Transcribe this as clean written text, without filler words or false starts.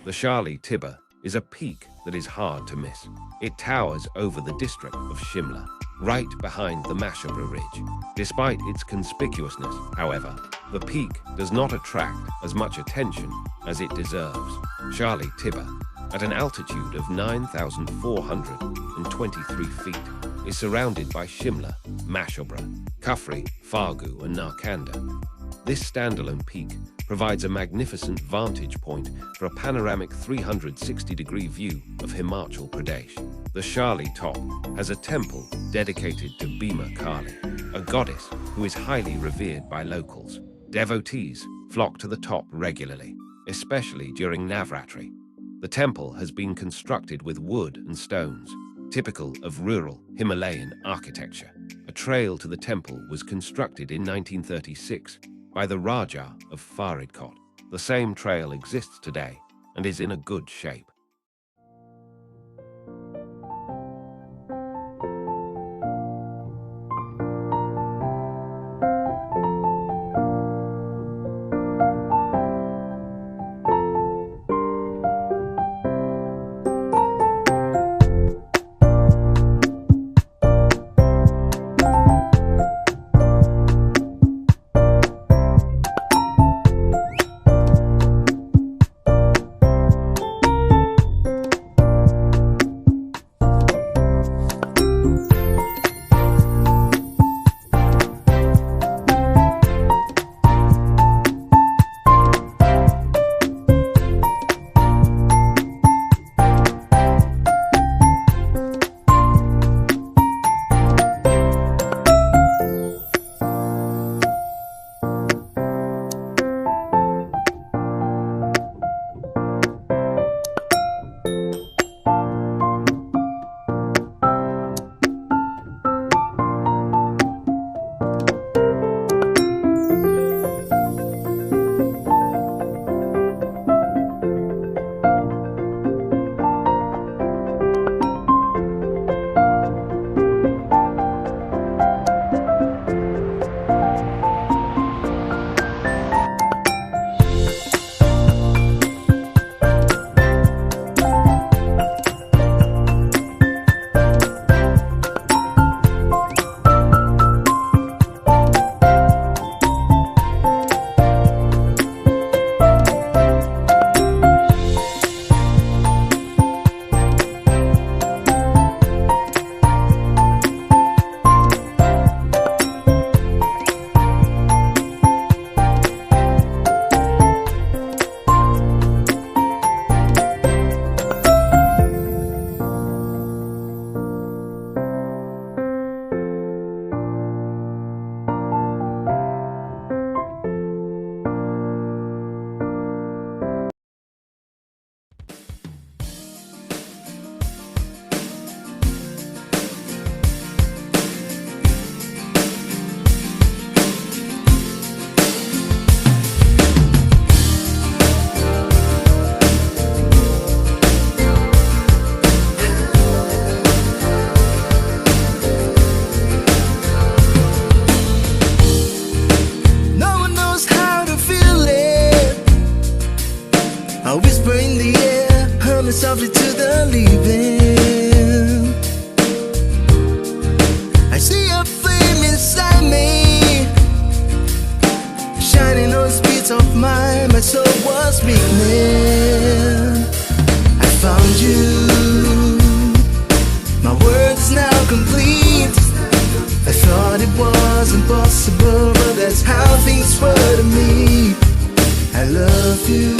The Shali Tibba is a peak that is hard to miss. It towers over the district of Shimla, right behind the Mashabra Ridge. Despite its conspicuousness, however, the peak does not attract as much attention as it deserves. Shali Tibba, at an altitude of 9,423 feet, is surrounded by Shimla, Mashabra, Kufri, Fargu and Narkanda. This standalone peak provides a magnificent vantage point for a panoramic 360-degree view of Himachal Pradesh. The Shali top has a temple dedicated to Bhima Kali, a goddess who is highly revered by locals. Devotees flock to the top regularly, especially during Navratri. The temple has been constructed with wood and stones, typical of rural Himalayan architecture. A trail to the temple was constructed in 1936 by the Raja of Faridkot. The same trail exists today and is in a good shape. I whisper in the air, humming softly to the leaving. I see a flame inside me, shining on the beats of mine. My soul was weakening. I found you, my world is now complete. I thought it was impossible, but that's how things were to me. I love you.